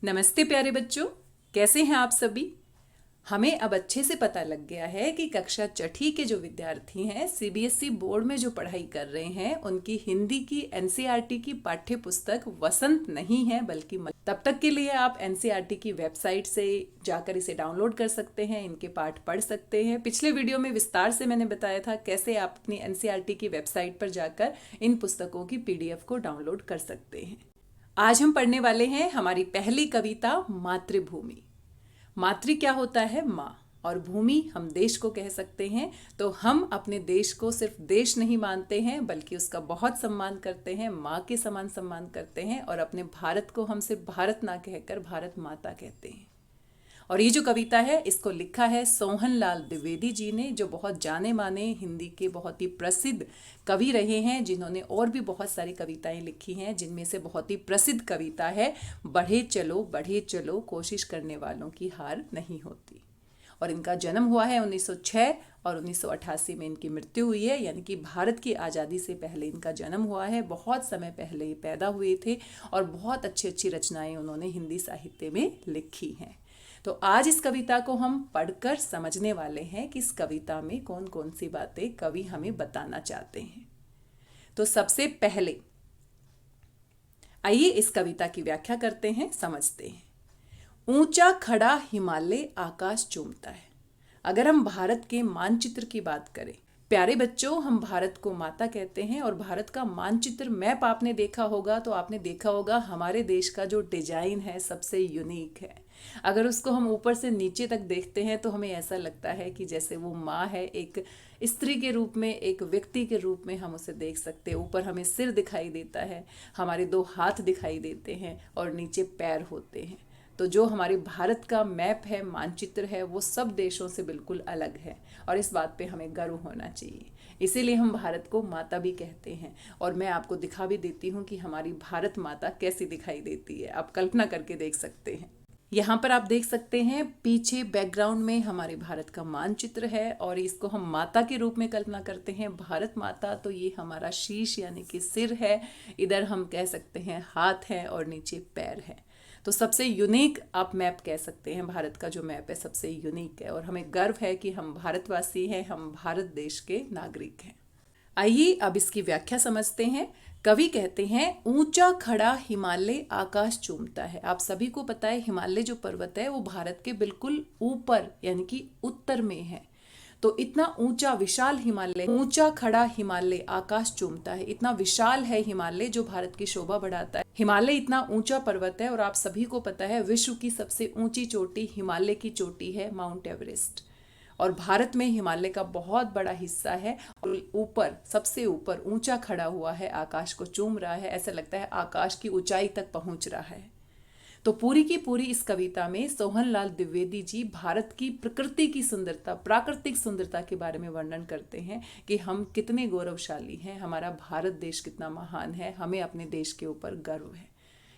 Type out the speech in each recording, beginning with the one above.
नमस्ते प्यारे बच्चों, कैसे हैं आप सभी। हमें अब अच्छे से पता लग गया है कि कक्षा छठी के जो विद्यार्थी हैं सीबीएसई बोर्ड में जो पढ़ाई कर रहे हैं उनकी हिंदी की एनसीईआरटी की पाठ्य पुस्तक वसंत नहीं है बल्कि तब तक के लिए आप एनसीईआरटी की वेबसाइट से जाकर इसे डाउनलोड कर सकते हैं, इनके पाठ पढ़ सकते हैं। पिछले वीडियो में विस्तार से मैंने बताया था कैसे आप अपनी एनसीईआरटी की वेबसाइट पर जाकर इन पुस्तकों की पीडीएफ को डाउनलोड कर सकते हैं। आज हम पढ़ने वाले हैं हमारी पहली कविता मातृभूमि। मातृ क्या होता है? माँ, और भूमि हम देश को कह सकते हैं। तो हम अपने देश को सिर्फ देश नहीं मानते हैं बल्कि उसका बहुत सम्मान करते हैं, माँ के समान सम्मान करते हैं। और अपने भारत को हम सिर्फ भारत ना कहकर भारत माता कहते हैं। और ये जो कविता है इसको लिखा है सोहनलाल द्विवेदी जी ने, जो बहुत जाने माने हिंदी के बहुत ही प्रसिद्ध कवि रहे हैं, जिन्होंने और भी बहुत सारी कविताएं लिखी हैं, जिनमें से बहुत ही प्रसिद्ध कविता है बढ़े चलो कोशिश करने वालों की हार नहीं होती। और इनका जन्म हुआ है 1906 और 1988 में इनकी मृत्यु हुई है, यानी कि भारत की आज़ादी से पहले इनका जन्म हुआ है। बहुत समय पहले ये पैदा हुए थे और बहुत अच्छी अच्छी रचनाएं उन्होंने हिंदी साहित्य में लिखी हैं। तो आज इस कविता को हम पढ़कर समझने वाले हैं कि इस कविता में कौन कौन सी बातें कवि हमें बताना चाहते हैं। तो सबसे पहले आइए इस कविता की व्याख्या करते हैं, समझते हैं। ऊंचा खड़ा हिमालय आकाश चूमता है। अगर हम भारत के मानचित्र की बात करें, प्यारे बच्चों, हम भारत को माता कहते हैं और भारत का मानचित्र मैप आपने देखा होगा तो आपने देखा होगा हमारे देश का जो डिजाइन है सबसे यूनिक है। अगर उसको हम ऊपर से नीचे तक देखते हैं तो हमें ऐसा लगता है कि जैसे वो माँ है, एक स्त्री के रूप में, एक व्यक्ति के रूप में हम उसे देख सकते हैं। ऊपर हमें सिर दिखाई देता है, हमारे दो हाथ दिखाई देते हैं और नीचे पैर होते हैं। तो जो हमारे भारत का मैप है, मानचित्र है, वो सब देशों से बिल्कुल अलग है और इस बात पे हमें गर्व होना चाहिए। इसीलिए हम भारत को माता भी कहते हैं। और मैं आपको दिखा भी देती हूँ कि हमारी भारत माता कैसी दिखाई देती है, आप कल्पना करके देख सकते हैं। यहाँ पर आप देख सकते हैं पीछे बैकग्राउंड में हमारे भारत का मानचित्र है और इसको हम माता के रूप में कल्पना करते हैं, भारत माता। तो ये हमारा शीश यानी कि सिर है, इधर हम कह सकते हैं हाथ है और नीचे पैर है। तो सबसे यूनिक आप मैप कह सकते हैं, भारत का जो मैप है सबसे यूनिक है और हमें गर्व है कि हम भारतवासी हैं, हम भारत देश के नागरिक हैं। आइए अब इसकी व्याख्या समझते हैं। कवि कहते हैं ऊंचा खड़ा हिमालय आकाश चूमता है। आप सभी को पता है हिमालय जो पर्वत है वो भारत के बिल्कुल ऊपर यानी कि उत्तर में है। तो इतना ऊंचा विशाल हिमालय, ऊंचा खड़ा हिमालय आकाश चूमता है, इतना विशाल है हिमालय जो भारत की शोभा बढ़ाता है। हिमालय इतना ऊंचा पर्वत है और आप सभी को पता है विश्व की सबसे ऊंची चोटी हिमालय की चोटी है, माउंट एवरेस्ट। और भारत में हिमालय का बहुत बड़ा हिस्सा है और ऊपर, सबसे ऊपर ऊंचा खड़ा हुआ है, आकाश को चूम रहा है, ऐसा लगता है आकाश की ऊंचाई तक पहुंच रहा है। तो पूरी की पूरी इस कविता में सोहनलाल द्विवेदी जी भारत की प्रकृति की सुंदरता, प्राकृतिक सुंदरता के बारे में वर्णन करते हैं कि हम कितने गौरवशाली हैं, हमारा भारत देश कितना महान है, हमें अपने देश के ऊपर गर्व है।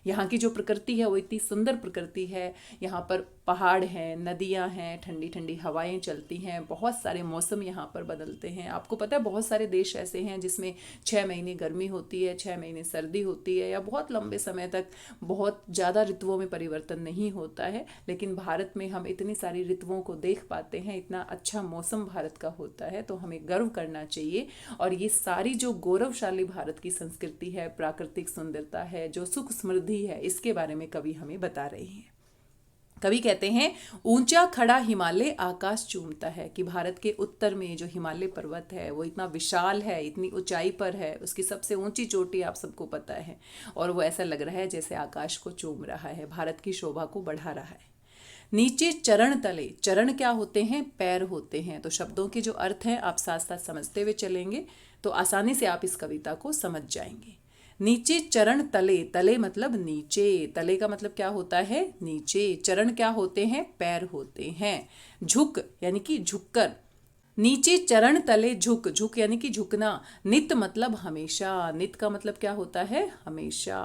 यहाँ की जो प्रकृति है वो इतनी सुंदर प्रकृति है। यहाँ पर पहाड़ हैं, नदियाँ हैं, ठंडी ठंडी हवाएं चलती हैं, बहुत सारे मौसम यहाँ पर बदलते हैं। आपको पता है बहुत सारे देश ऐसे हैं जिसमें 6 महीने गर्मी होती है, 6 महीने सर्दी होती है, या बहुत लंबे समय तक बहुत ज़्यादा ऋतुओं में परिवर्तन नहीं होता है। लेकिन भारत में हम इतनी सारी ऋतुओं को देख पाते हैं, इतना अच्छा मौसम भारत का होता है, तो हमें गर्व करना चाहिए। और ये सारी जो गौरवशाली भारत की संस्कृति है, प्राकृतिक सुंदरता है, जो सुख समृद्धि है, इसके बारे में कवि हमें बता रहे हैं। कवि कहते हैं ऊंचा खड़ा हिमालय आकाश चूमता है, कि भारत के उत्तर में जो हिमालय पर्वत है वो इतना विशाल है, इतनी ऊंचाई पर है, उसकी सबसे ऊंची चोटी आप सबको पता है, और वो ऐसा लग रहा है जैसे आकाश को चूम रहा है, भारत की शोभा को बढ़ा रहा है। नीचे चरण तले, चरण क्या होते हैं? पैर होते हैं। तो शब्दों के जो अर्थ हैं आप साथ साथ समझते हुए चलेंगे तो आसानी से आप इस कविता को समझ जाएंगे। नीचे चरण तले, तले मतलब नीचे, तले का मतलब क्या होता है? नीचे। चरण क्या होते हैं? पैर होते हैं। झुक यानी कि झुककर, नीचे चरण तले झुक, झुक यानी कि झुकना। नित मतलब हमेशा, नित का मतलब क्या होता है? हमेशा।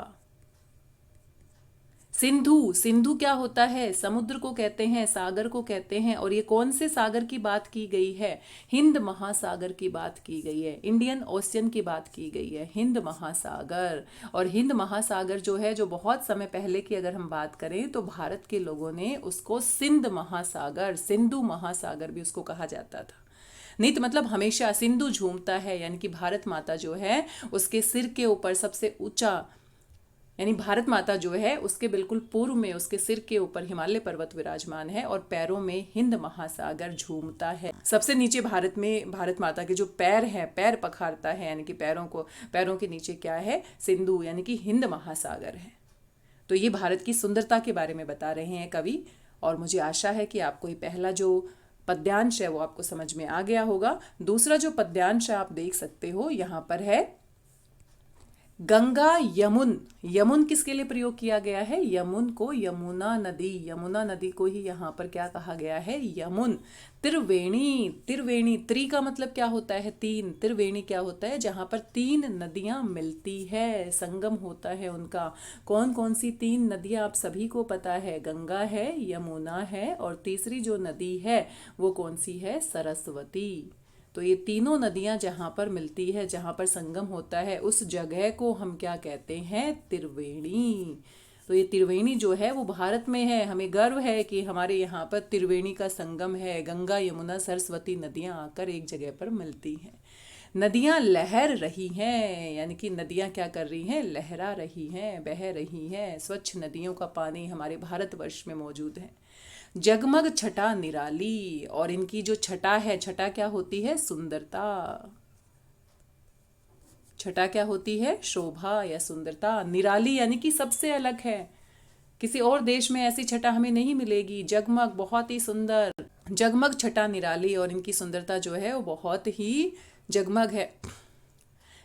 सिंधु, सिंधु क्या होता है? समुद्र को कहते हैं, सागर को कहते हैं। और ये कौन से सागर की बात की गई है? हिंद महासागर की बात की गई है, इंडियन ओशियन की बात की गई है, हिंद महासागर। और हिंद महासागर जो है, जो बहुत समय पहले की अगर हम बात करें तो भारत के लोगों ने उसको सिंध महासागर, सिंधु महासागर भी उसको कहा जाता था। नहीं तो मतलब हमेशा सिंधु झूमता है, यानी कि भारत माता जो है उसके सिर के ऊपर सबसे ऊंचा, यानी भारत माता जो है उसके बिल्कुल पूर्व में उसके सिर के ऊपर हिमालय पर्वत विराजमान है और पैरों में हिंद महासागर झूमता है। सबसे नीचे भारत में भारत माता के जो पैर हैं, पैर पखारता है, यानी कि पैरों के नीचे क्या है? सिंधु, यानी कि हिंद महासागर है। तो ये भारत की सुंदरता के बारे में बता रहे हैं कवि। और मुझे आशा है कि आपको ये पहला जो पद्यांश है वो आपको समझ में आ गया होगा। दूसरा जो पद्यांश आप देख सकते हो यहाँ पर है गंगा यमुन। यमुन किसके लिए प्रयोग किया गया है? यमुन को यमुना नदी, यमुना नदी को ही यहाँ पर क्या कहा गया है? यमुन। त्रिवेणी, त्रिवेणी, त्रि का मतलब क्या होता है? तीन। त्रिवेणी क्या होता है? जहाँ पर तीन नदियाँ मिलती है, संगम होता है उनका। कौन कौन सी तीन नदियाँ आप सभी को पता है? गंगा है, यमुना है, और तीसरी जो नदी है वो कौन सी है? सरस्वती। तो ये तीनों नदियां जहाँ पर मिलती है, जहाँ पर संगम होता है, उस जगह को हम क्या कहते हैं? त्रिवेणी। तो ये त्रिवेणी जो है वो भारत में है। हमें गर्व है कि हमारे यहाँ पर त्रिवेणी का संगम है। गंगा यमुना सरस्वती नदियाँ आकर एक जगह पर मिलती हैं। नदियाँ लहर रही हैं, यानी कि नदियाँ क्या कर रही हैं? लहरा रही हैं, बह रही हैं। स्वच्छ नदियों का पानी हमारे भारतवर्ष में मौजूद है। जगमग छटा निराली, और इनकी जो छटा है, छटा क्या होती है? सुंदरता। छटा क्या होती है? शोभा या सुंदरता। निराली यानी कि सबसे अलग है, किसी और देश में ऐसी छटा हमें नहीं मिलेगी। जगमग, बहुत ही सुंदर। जगमग छटा निराली, और इनकी सुंदरता जो है वो बहुत ही जगमग है।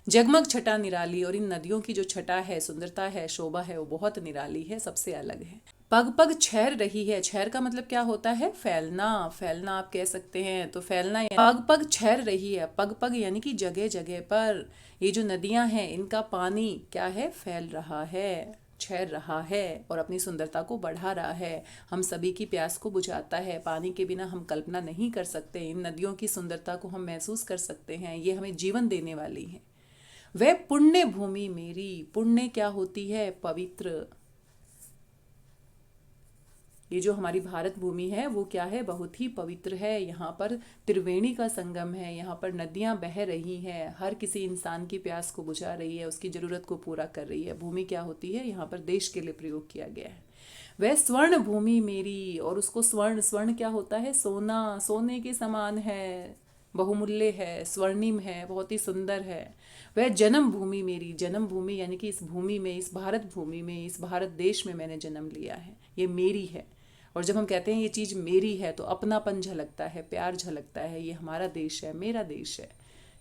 जगमग छटा निराली, और इन नदियों की जो छटा है, सुंदरता है, शोभा है, वो बहुत निराली है, सबसे अलग है। पग पग छैर रही है। छैर का मतलब क्या होता है? फैलना, फैलना आप कह सकते हैं। तो फैलना, पग पग छैर रही है। पग पग यानी कि जगह जगह पर ये जो नदियां हैं इनका पानी क्या है? फैल रहा है, छैर रहा है, और अपनी सुंदरता को बढ़ा रहा है। हम सभी की प्यास को बुझाता है। पानी के बिना हम कल्पना नहीं कर सकते। इन नदियों की सुंदरता को हम महसूस कर सकते हैं। ये हमें जीवन देने वाली है। वह पुण्य भूमि मेरी। पुण्य क्या होती है? पवित्र। ये जो हमारी भारत भूमि है वो क्या है? बहुत ही पवित्र है। यहाँ पर त्रिवेणी का संगम है, यहाँ पर नदियाँ बह रही हैं, हर किसी इंसान की प्यास को बुझा रही है, उसकी ज़रूरत को पूरा कर रही है। भूमि क्या होती है? यहाँ पर देश के लिए प्रयोग किया गया है। वह स्वर्ण भूमि मेरी, और उसको स्वर्ण, स्वर्ण क्या होता है? सोना, सोने के समान है, बहुमूल्य है, स्वर्णिम है, बहुत ही सुंदर है। वह जन्म भूमि मेरी। जन्म भूमि यानी कि इस भूमि में, इस भारत भूमि में, इस भारत देश में मैंने जन्म लिया है, ये मेरी है। और जब हम कहते हैं ये चीज़ मेरी है तो अपनापन झलकता है, प्यार झलकता है। ये हमारा देश है, मेरा देश है,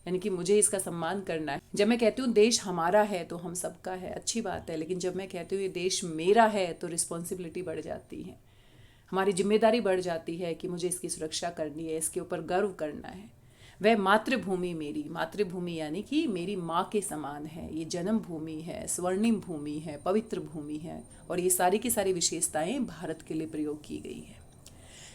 यानी कि मुझे इसका सम्मान करना है। जब मैं कहती हूँ देश हमारा है तो हम सबका है, अच्छी बात है। लेकिन जब मैं कहती हूँ ये देश मेरा है तो रिस्पॉन्सिबिलिटी बढ़ जाती है, हमारी जिम्मेदारी बढ़ जाती है कि मुझे इसकी सुरक्षा करनी है, इसके ऊपर गर्व करना है। वह मातृभूमि मेरी। मातृभूमि यानी कि मेरी माँ के समान है। ये जन्म भूमि है, स्वर्णिम भूमि है, पवित्र भूमि है, और ये सारी की सारी विशेषताएं भारत के लिए प्रयोग की गई है।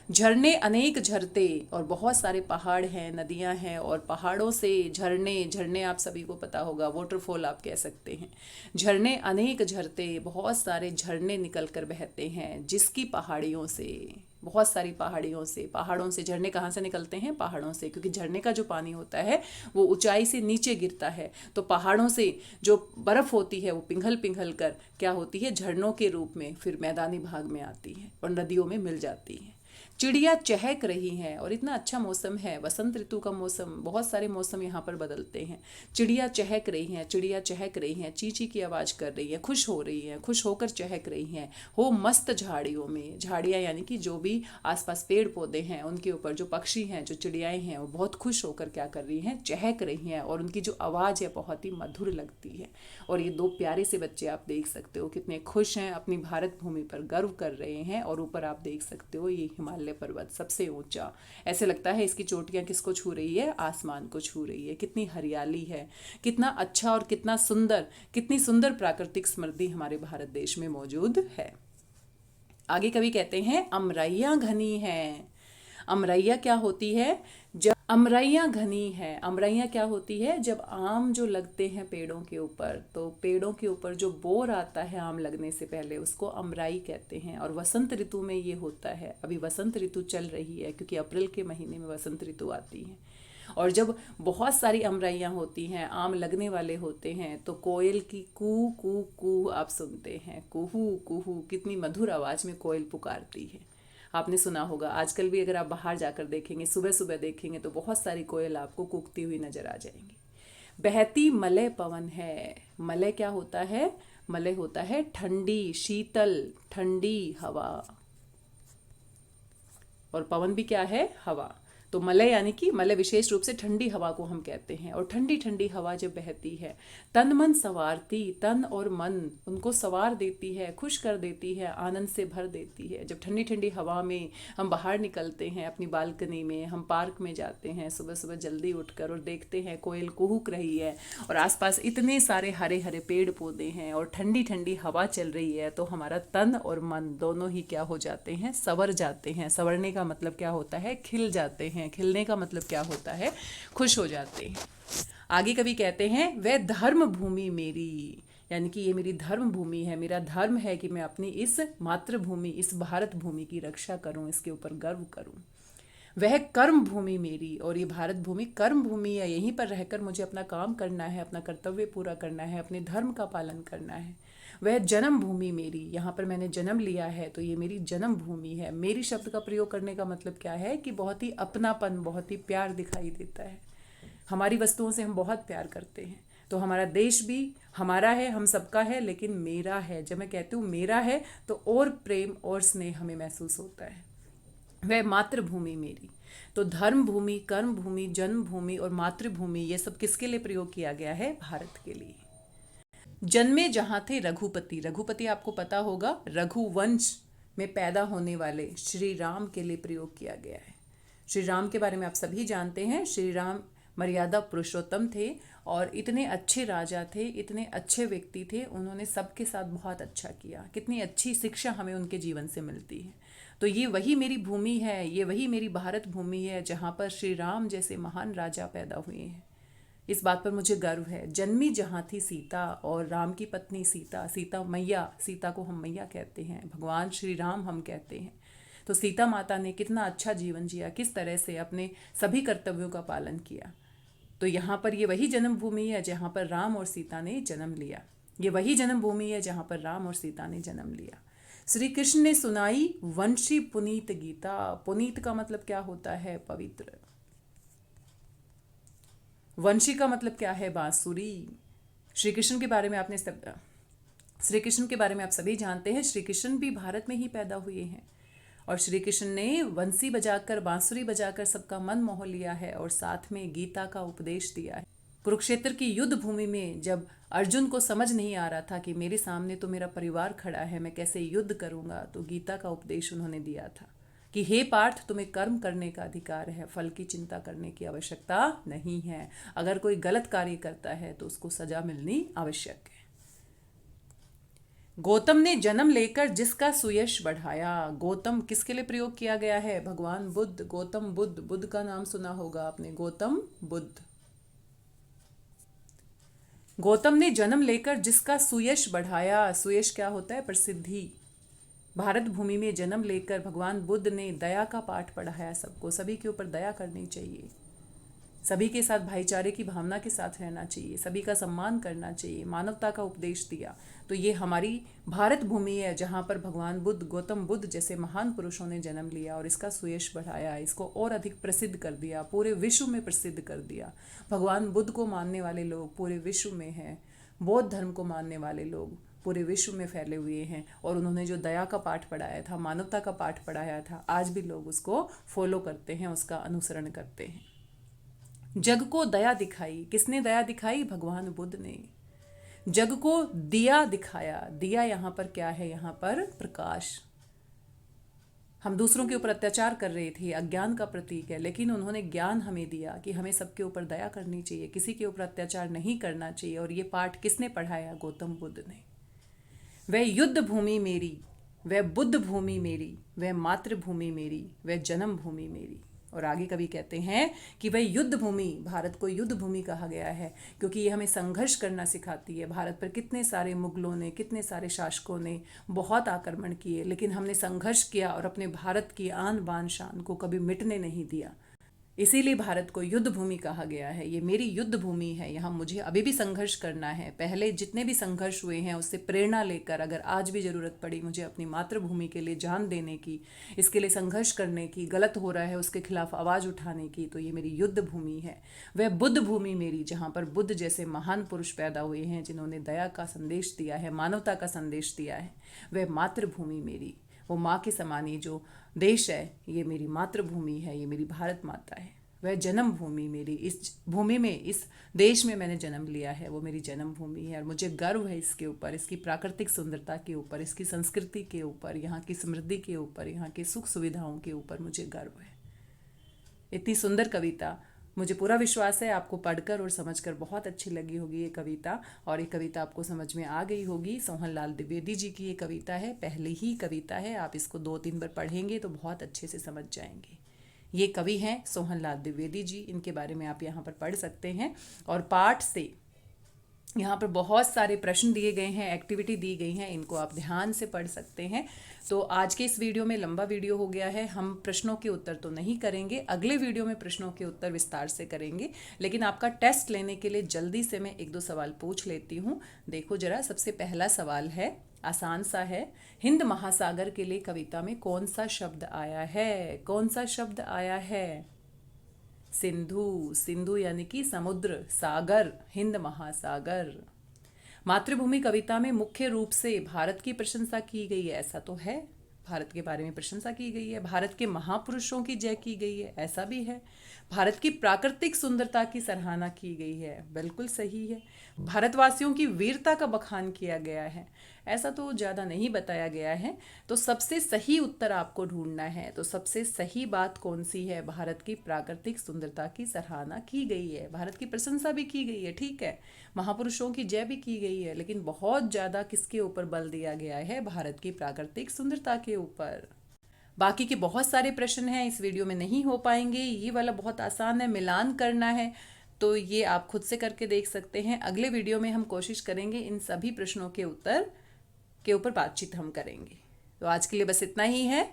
झरने अनेक झरते, और बहुत सारे पहाड़ हैं, नदियां हैं, और पहाड़ों से झरने, झरने आप सभी को पता होगा, वाटरफॉल आप कह सकते हैं। झरने अनेक झरते, बहुत सारे झरने निकल कर बहते हैं जिसकी पहाड़ियों से, बहुत सारी पहाड़ियों से। पहाड़ों से झरने कहाँ से निकलते हैं? पहाड़ों से, क्योंकि झरने का जो पानी होता है वो ऊंचाई से नीचे गिरता है। तो पहाड़ों से जो बर्फ होती है वो पिघल पिघल कर क्या होती है? झरनों के रूप में फिर मैदानी भाग में आती है और नदियों में मिल जाती है। चिड़िया चहक रही हैं, और इतना अच्छा मौसम है, वसंत ऋतु का मौसम, बहुत सारे मौसम यहाँ पर बदलते हैं। चिड़िया चहक रही हैं, चिड़िया चहक रही हैं, ची ची की आवाज़ कर रही है, खुश हो रही हैं, खुश होकर चहक रही हैं। हो मस्त झाड़ियों में। झाड़ियाँ यानी कि जो भी आसपास पेड़ पौधे हैं उनके ऊपर जो पक्षी हैं, जो चिड़ियाएँ हैं, वो बहुत खुश होकर क्या कर रही हैं? चहक रही हैं, और उनकी जो आवाज़ है बहुत ही मधुर लगती है। और ये दो प्यारे से बच्चे आप देख सकते हो कितने खुश हैं, अपनी भारत भूमि पर गर्व कर रहे हैं। और ऊपर आप देख सकते हो ये हिमालय पर्वत सबसे ऊंचा, ऐसे लगता है इसकी चोटियां किसको छू रही है? आसमान को छू रही है। कितनी हरियाली है, कितना अच्छा और कितना सुंदर, कितनी सुंदर प्राकृतिक समृद्धि हमारे भारत देश में मौजूद है। आगे कवि कहते हैं अमरैया घनी है। अमरैया क्या होती है? जब अमरैया घनी है, अमरैया क्या होती है? जब आम जो लगते हैं पेड़ों के ऊपर, तो पेड़ों के ऊपर जो बोर आता है आम लगने से पहले, उसको अमराई कहते हैं। और वसंत ऋतु में ये होता है। अभी वसंत ऋतु चल रही है क्योंकि अप्रैल के महीने में वसंत ऋतु आती है। और जब बहुत सारी अमराइयाँ होती हैं, आम लगने वाले होते हैं, तो कोयल की कू कू कू आप सुनते हैं। कुहू कुहू, कितनी मधुर आवाज़ में कोयल पुकारती है। आपने सुना होगा। आजकल भी अगर आप बाहर जाकर देखेंगे, सुबह सुबह देखेंगे, तो बहुत सारी कोयल आपको कूकती हुई नजर आ जाएंगी। बहती मलय पवन है। मलय क्या होता है? मलय होता है ठंडी, शीतल, ठंडी हवा। और पवन भी क्या है? हवा। तो मलय यानी कि मलय विशेष रूप से ठंडी हवा को हम कहते हैं। और ठंडी ठंडी हवा जब बहती है, तन मन संवारती, तन और मन उनको संवार देती है, खुश कर देती है, आनंद से भर देती है। जब ठंडी ठंडी हवा में हम बाहर निकलते हैं, अपनी बालकनी में, हम पार्क में जाते हैं सुबह सुबह जल्दी उठकर, और देखते हैं कोयल कुहुक रही है और आसपास इतने सारे हरे हरे पेड़ पौधे हैं और ठंडी ठंडी हवा चल रही है, तो हमारा तन और मन दोनों ही क्या हो जाते हैं? संवर जाते हैं। संवरने का मतलब क्या होता है? खिल जाते हैं। खिलने का मतलब क्या होता है? खुश हो जाते हैं। आगे कवि कहते हैं वह धर्म भूमि मेरी, यानी कि ये मेरी धर्म भूमि है, मेरा धर्म है कि मैं अपनी इस मातृभूमि, इस भारत भूमि की रक्षा करूं, इसके ऊपर गर्व करूं। वह कर्म भूमि मेरी, और ये भारत भूमि कर्म भूमि है। यहीं पर रहकर मुझे अपना काम करना है, अपना कर्तव्य पूरा करना है, अपने धर्म का पालन करना है। वह जन्म भूमि मेरी, यहाँ पर मैंने जन्म लिया है तो ये मेरी जन्म भूमि है। मेरी शब्द का प्रयोग करने का मतलब क्या है? कि बहुत ही अपनापन, बहुत ही प्यार दिखाई देता है। हमारी वस्तुओं से हम बहुत प्यार करते हैं। तो हमारा देश भी हमारा है, हम सबका है, लेकिन मेरा है। जब मैं कहती हूँ मेरा है, तो और प्रेम और स्नेह हमें महसूस होता है। वह मातृभूमि मेरी। तो धर्म भूमि, कर्म भूमि, जन्मभूमि और मातृभूमि, ये सब किसके लिए प्रयोग किया गया है? भारत के लिए। जन्मे जहाँ थे रघुपति। रघुपति आपको पता होगा, रघुवंश में पैदा होने वाले श्री राम के लिए प्रयोग किया गया है। श्री राम के बारे में आप सभी जानते हैं। श्री राम मर्यादा पुरुषोत्तम थे और इतने अच्छे राजा थे, इतने अच्छे व्यक्ति थे। उन्होंने सबके साथ बहुत अच्छा किया। कितनी अच्छी शिक्षा हमें उनके जीवन से मिलती है। तो ये वही मेरी भूमि है, ये वही मेरी भारत भूमि है जहाँ पर श्री राम जैसे महान राजा पैदा हुए हैं। इस बात पर मुझे गर्व है। जन्मी जहाँ थी सीता, और राम की पत्नी सीता, सीता मैया, सीता को हम मैया कहते हैं, भगवान श्री राम हम कहते हैं। तो सीता माता ने कितना अच्छा जीवन जिया, किस तरह से अपने सभी कर्तव्यों का पालन किया। तो यहाँ पर ये वही जन्मभूमि है जहाँ पर राम और सीता ने जन्म लिया। ये वही जन्मभूमि है जहाँ पर राम और सीता ने जन्म लिया। श्री कृष्ण ने सुनाई वंशी पुनीत गीता। पुनीत का मतलब क्या होता है? पवित्र। वंशी का मतलब क्या है? बांसुरी। श्री कृष्ण के बारे में श्री कृष्ण के बारे में आप सभी जानते हैं। श्री कृष्ण भी भारत में ही पैदा हुए हैं और श्री कृष्ण ने वंशी बजाकर, बांसुरी बजाकर सबका मन मोह लिया है और साथ में गीता का उपदेश दिया है। कुरुक्षेत्र की युद्ध भूमि में जब अर्जुन को समझ नहीं आ रहा था कि मेरे सामने तो मेरा परिवार खड़ा है, मैं कैसे युद्ध करूंगा, तो गीता का उपदेश उन्होंने दिया था कि हे पार्थ, तुम्हें कर्म करने का अधिकार है, फल की चिंता करने की आवश्यकता नहीं है। अगर कोई गलत कार्य करता है तो उसको सजा मिलनी आवश्यक है। गौतम ने जन्म लेकर जिसका सुयश बढ़ाया। गौतम किसके लिए प्रयोग किया गया है? भगवान बुद्ध। गौतम बुद्ध, बुद्ध का नाम सुना होगा आपने, गौतम बुद्ध। गौतम ने जन्म लेकर जिसका सुयश बढ़ाया। सुयश क्या होता है? प्रसिद्धि। भारत भूमि में जन्म लेकर भगवान बुद्ध ने दया का पाठ पढ़ाया सबको। सभी के ऊपर दया करनी चाहिए, सभी के साथ भाईचारे की भावना के साथ रहना चाहिए, सभी का सम्मान करना चाहिए, मानवता का उपदेश दिया। तो ये हमारी भारत भूमि है जहाँ पर भगवान बुद्ध, गौतम बुद्ध जैसे महान पुरुषों ने जन्म लिया और इसका सुयश बढ़ाया, इसको और अधिक प्रसिद्ध कर दिया, पूरे विश्व में प्रसिद्ध कर दिया। भगवान बुद्ध को मानने वाले लोग पूरे विश्व में हैं। बौद्ध धर्म को मानने वाले लोग पूरे विश्व में फैले हुए हैं और उन्होंने जो दया का पाठ पढ़ाया था, मानवता का पाठ पढ़ाया था, आज भी लोग उसको फॉलो करते हैं, उसका अनुसरण करते हैं। जग को दया दिखाई। किसने दया दिखाई? भगवान बुद्ध ने। जग को दिया दिखाया। दिया यहाँ पर क्या है? यहाँ पर प्रकाश। हम दूसरों के ऊपर अत्याचार कर रहे थे, अज्ञान का प्रतीक है, लेकिन उन्होंने ज्ञान हमें दिया कि हमें सबके ऊपर दया करनी चाहिए, किसी के ऊपर अत्याचार नहीं करना चाहिए। और ये पाठ किसने पढ़ाया? गौतम बुद्ध ने। वह युद्ध भूमि मेरी। वह बुद्ध भूमि मेरी, वह मातृभूमि मेरी, वह जन्मभूमि मेरी। और आगे कवि कहते हैं कि वह युद्ध भूमि, भारत को युद्ध भूमि कहा गया है क्योंकि ये हमें संघर्ष करना सिखाती है। भारत पर कितने सारे मुगलों ने, कितने सारे शासकों ने बहुत आक्रमण किए, लेकिन हमने संघर्ष किया और अपने भारत की आन बान शान को कभी मिटने नहीं दिया। इसीलिए भारत को युद्ध भूमि कहा गया है। ये मेरी युद्ध भूमि है, यहाँ मुझे अभी भी संघर्ष करना है। पहले जितने भी संघर्ष हुए हैं उससे प्रेरणा लेकर अगर आज भी ज़रूरत पड़ी मुझे अपनी मातृभूमि के लिए जान देने की, इसके लिए संघर्ष करने की, गलत हो रहा है उसके खिलाफ आवाज़ उठाने की, तो ये मेरी युद्ध भूमि है। वह बुद्ध भूमि मेरी, जहाँ पर बुद्ध जैसे महान पुरुष पैदा हुए हैं जिन्होंने दया का संदेश दिया है, मानवता का संदेश दिया है। वह मातृभूमि मेरी, वो माँ के समान ही जो देश है ये मेरी मातृभूमि है, ये मेरी भारत माता है। वह जन्मभूमि मेरी, इस भूमि में, इस देश में मैंने जन्म लिया है, वो मेरी जन्मभूमि है और मुझे गर्व है इसके ऊपर, इसकी प्राकृतिक सुंदरता के ऊपर, इसकी संस्कृति के ऊपर, यहाँ की समृद्धि के ऊपर, यहाँ की सुख सुविधाओं के ऊपर मुझे गर्व है। इतनी सुंदर कविता, मुझे पूरा विश्वास है आपको पढ़कर और समझकर बहुत अच्छी लगी होगी ये कविता, और ये कविता आपको समझ में आ गई होगी। सोहनलाल द्विवेदी जी की ये कविता है, पहली ही कविता है, आप इसको 2-3 बार पढ़ेंगे तो बहुत अच्छे से समझ जाएंगे। ये कवि हैं सोहनलाल द्विवेदी जी, इनके बारे में आप यहाँ पर पढ़ सकते हैं। और पाठ से यहाँ पर बहुत सारे प्रश्न दिए गए हैं, एक्टिविटी दी गई हैं, इनको आप ध्यान से पढ़ सकते हैं। तो आज के इस वीडियो में लंबा वीडियो हो गया है, हम प्रश्नों के उत्तर तो नहीं करेंगे, अगले वीडियो में प्रश्नों के उत्तर विस्तार से करेंगे। लेकिन आपका टेस्ट लेने के लिए जल्दी से मैं 1-2 सवाल पूछ लेती हूँ। देखो जरा, सबसे पहला सवाल है, आसान सा है। हिंद महासागर के लिए कविता में कौन सा शब्द आया है? कौन सा शब्द आया है? सिंधु। सिंधु यानी कि समुद्र, सागर, हिंद महासागर। मातृभूमि कविता में मुख्य रूप से भारत की प्रशंसा की गई है, ऐसा तो है, भारत के बारे में प्रशंसा की गई है। भारत के महापुरुषों की जय की गई है, ऐसा भी है। भारत की प्राकृतिक सुंदरता की सराहना की गई है, बिल्कुल सही है। भारतवासियों की वीरता का बखान किया गया है, ऐसा तो ज़्यादा नहीं बताया गया है। तो सबसे सही उत्तर आपको ढूंढना है। तो सबसे सही बात कौन सी है? भारत की प्राकृतिक सुंदरता की सराहना की गई है, भारत की प्रशंसा भी की गई है, ठीक है, महापुरुषों की जय भी की गई है, लेकिन बहुत ज़्यादा किसके ऊपर बल दिया गया है? भारत की प्राकृतिक सुंदरता के ऊपर। बाकी के बहुत सारे प्रश्न हैं, इस वीडियो में नहीं हो पाएंगे। ये वाला बहुत आसान है, मिलान करना है, तो ये आप खुद से करके देख सकते हैं। अगले वीडियो में हम कोशिश करेंगे इन सभी प्रश्नों के उत्तर के ऊपर बातचीत हम करेंगे। तो आज के लिए बस इतना ही है।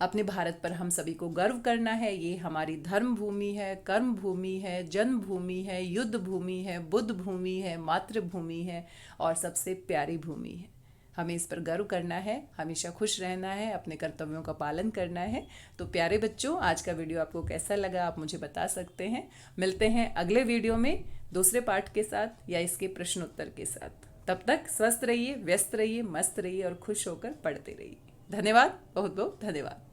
अपने भारत पर हम सभी को गर्व करना है, ये हमारी धर्म भूमि है, कर्म भूमि है, जन्मभूमि है, युद्ध भूमि है, बुद्ध भूमि है, मातृभूमि है और सबसे प्यारी भूमि है। हमें इस पर गर्व करना है, हमेशा खुश रहना है, अपने कर्तव्यों का पालन करना है। तो प्यारे बच्चों, आज का वीडियो आपको कैसा लगा आप मुझे बता सकते हैं। मिलते हैं अगले वीडियो में दूसरे पार्ट के साथ या इसके प्रश्न उत्तर के साथ। तब तक स्वस्थ रहिए, व्यस्त रहिए, मस्त रहिए और खुश होकर पढ़ते रहिए। धन्यवाद, बहुत बहुत धन्यवाद।